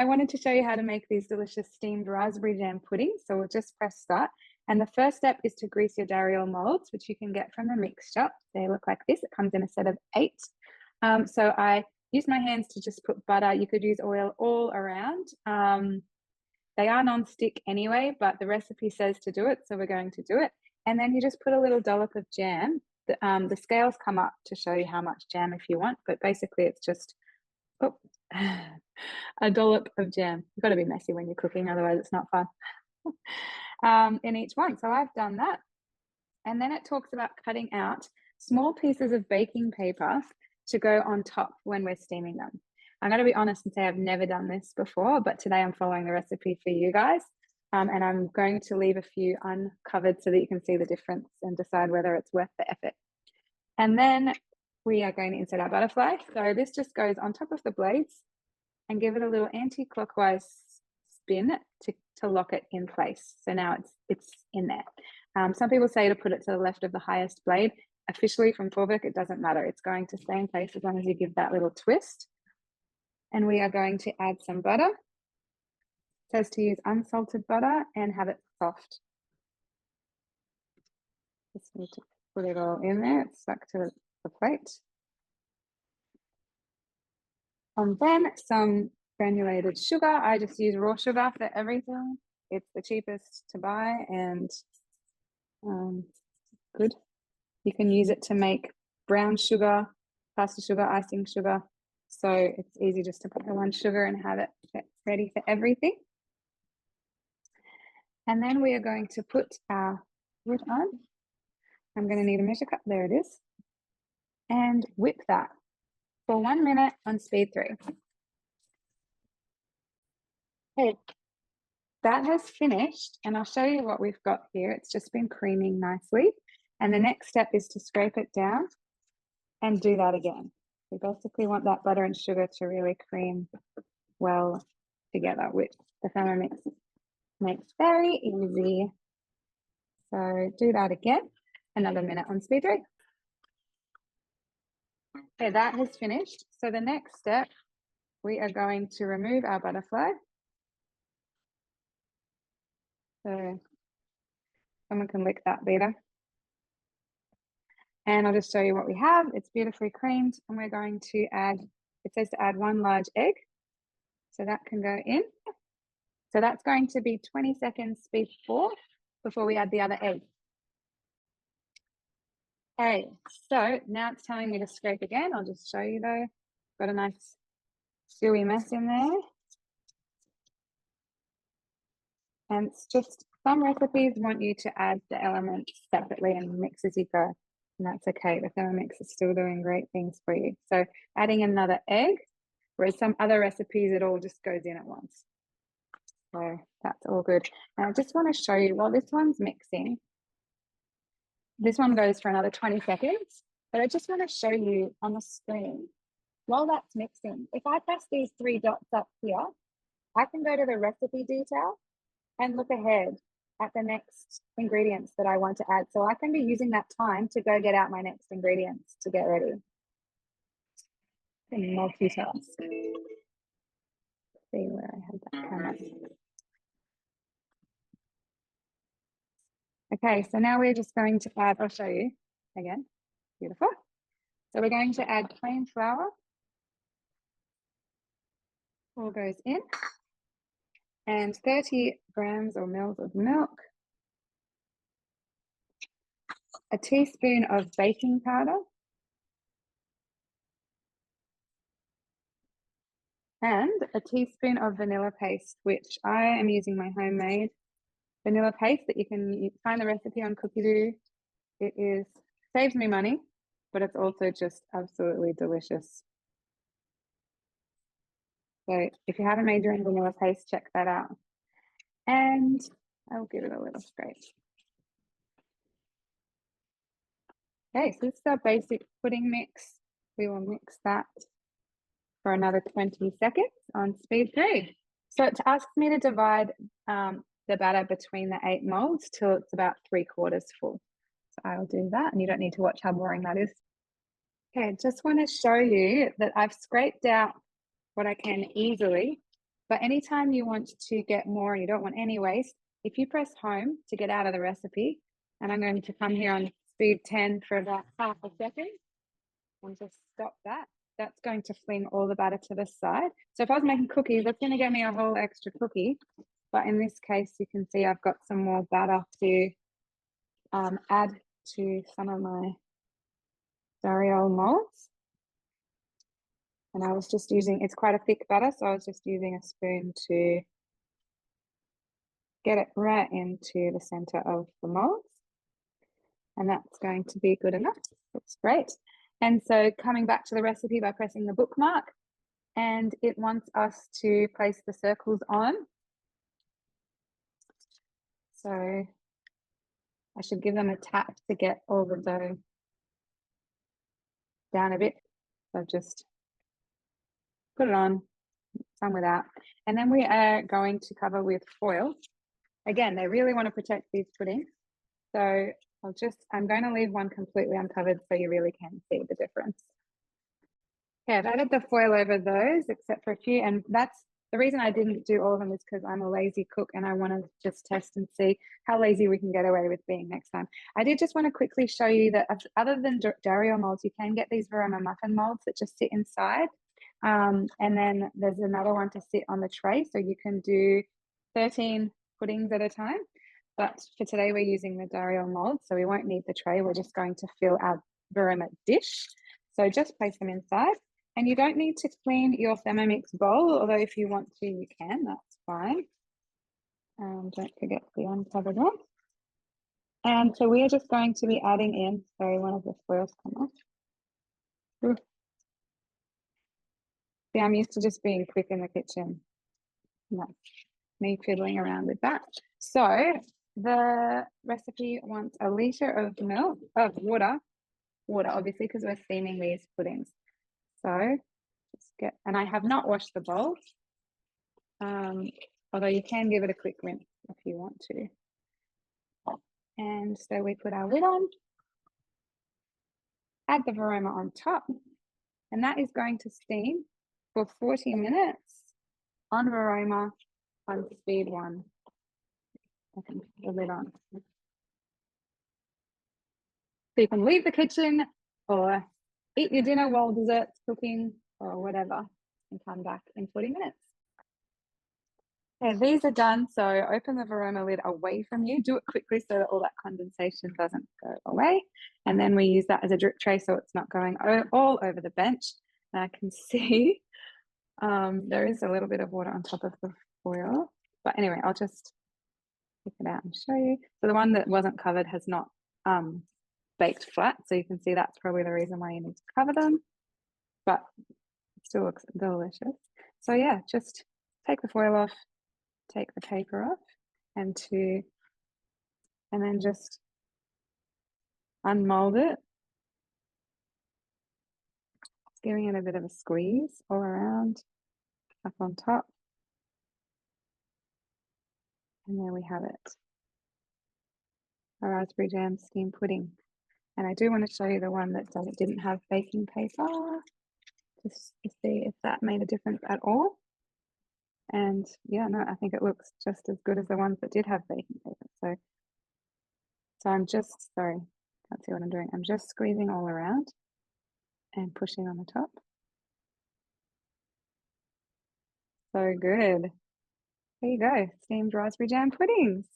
I wanted to show you how to make these delicious steamed raspberry jam puddings. So we'll just press start. And the first step is to grease your dariole molds, which you can get from the mix shop. They look like this. It comes in a set of 8. So I use my hands to just put butter. You could use oil all around. They are non-stick anyway, but the recipe says to do it, so we're going to do it. And then you just put a little dollop of jam. The scales come up to show you how much jam if you want, but basically it's just a dollop of jam. You've got to be messy when you're cooking, otherwise it's not fun. In each one. So I've done that. And then it talks about cutting out small pieces of baking paper to go on top when we're steaming them. I'm going to be honest and say I've never done this before, but today I'm following the recipe for you guys. And I'm going to leave a few uncovered so that you can see the difference and decide whether it's worth the effort. And then we are going to insert our butterfly. So this just goes on top of the blades and give it a little anti-clockwise spin to lock it in place. So now it's in there. Some people say to put it to the left of the highest blade. Officially from Torvik, it doesn't matter. It's going to stay in place as long as you give that little twist. And we are going to add some butter. It says to use unsalted butter and have it soft. Just need to put it all in there. It's stuck to the plate. And then some granulated sugar. I just use raw sugar for everything. It's the cheapest to buy and good. You can use it to make brown sugar, pasta sugar, icing sugar. So it's easy just to put the one sugar and have it ready for everything. And then we are going to put our wood on. I'm going to need a measure cup. There it is. And whip that for 1 minute on speed 3. Okay, that has finished. And I'll show you what we've got here. It's just been creaming nicely. And the next step is to scrape it down and do that again. We basically want that butter and sugar to really cream well together, which the Thermomix makes very easy. So do that again, another minute on speed 3. Okay, that has finished. So the next step, we are going to remove our butterfly. So someone can lick that beater. And I'll just show you what we have. It's beautifully creamed, and we're going to add, it says to add 1 large egg. So that can go in. So that's going to be 20 seconds speed 4 before we add the other egg. Okay, so now it's telling me to scrape again. I'll just show you though. Got a nice gooey mess in there. And it's just, some recipes want you to add the elements separately and mix as you go. And that's okay. The Thermomix is still doing great things for you. So adding another egg, whereas some other recipes, it all just goes in at once. So that's all good. And I just want to show you, while this one's mixing, this one goes for another 20 seconds, but I just want to show you on the screen, while that's mixing, if I press these 3 dots up here, I can go to the recipe detail and look ahead at the next ingredients that I want to add. So I can be using that time to go get out my next ingredients to get ready. And multitask. See where I had that camera. Okay, so now we're just going to add, I'll show you again. Beautiful. So we're going to add plain flour. All goes in. And 30 grams or mils of milk. A teaspoon of baking powder. And a teaspoon of vanilla paste, which I am using my homemade vanilla paste that you can find the recipe on Cookie-Doo. It is, saves me money, but it's also just absolutely delicious. So if you haven't made your own vanilla paste, check that out. And I'll give it a little scrape. Okay, so this is our basic pudding mix. We will mix that for another 20 seconds on speed 3. So it asks me to divide the batter between the 8 molds till it's about 3/4 full. So I'll do that, and you don't need to watch how boring that is. Okay, just want to show you that I've scraped out what I can easily, But anytime you want to get more and you don't want any waste, if you press home to get out of the recipe, and I'm going to come here on speed 10 for about half a second and just stop that. That's going to fling all the batter to the side. So if I was making cookies, that's going to get me a whole extra cookie. But in this case, you can see I've got some more batter to add to some of my Dario molds. And I was just using, it's quite a thick batter, so I was just using a spoon to get it right into the center of the molds. And that's going to be good enough. Looks great. And so coming back to the recipe by pressing the bookmark, and it wants us to place the circles on. So I should give them a tap to get all the dough down a bit. So just put it on, some without. And then we are going to cover with foil. Again, they really want to protect these puddings. So I'm going to leave one completely uncovered so you really can see the difference. Okay, I've added the foil over those except for a few, and that's the reason I didn't do all of them is because I'm a lazy cook and I want to just test and see how lazy we can get away with being next time. I did just want to quickly show you that other than Dario molds, you can get these varoma muffin molds that just sit inside. And then there's another one to sit on the tray, so you can do 13 puddings at a time. But for today, we're using the Dario mold, so we won't need the tray. We're just going to fill our varoma dish. So just place them inside. And you don't need to clean your Thermomix bowl, although if you want to, you can, that's fine. Don't forget the uncovered one. And so we are just going to be adding in, sorry, one of the foils come off. Ooh. See, I'm used to just being quick in the kitchen. No, me fiddling around with that. So the recipe wants a litre of milk, of water obviously, because we're steaming these puddings. So and I have not washed the bowl, although you can give it a quick rinse if you want to. And so we put our lid on, add the varoma on top, and that is going to steam for 40 minutes on varoma on speed 1. I can put the lid on. So you can leave the kitchen or eat your dinner while dessert's cooking or whatever and come back in 40 minutes. Okay, these are done. So open the varoma lid away from you. Do it quickly so that all that condensation doesn't go away. And then we use that as a drip tray so it's not going all over the bench. And I can see there is a little bit of water on top of the foil. But anyway, I'll just pick it out and show you. So the one that wasn't covered has not baked flat. So you can see that's probably the reason why you need to cover them. But it still looks delicious. So yeah, just take the foil off, take the paper off, and then just unmold it. Just giving it a bit of a squeeze all around, up on top. And there we have it. A raspberry jam steamed pudding. And I do want to show you the one that didn't have baking paper, just to see if that made a difference at all. And yeah, no, I think it looks just as good as the ones that did have baking paper. So I'm just, sorry, can't see what I'm doing. I'm just squeezing all around and pushing on the top. So good. There you go, steamed raspberry jam puddings.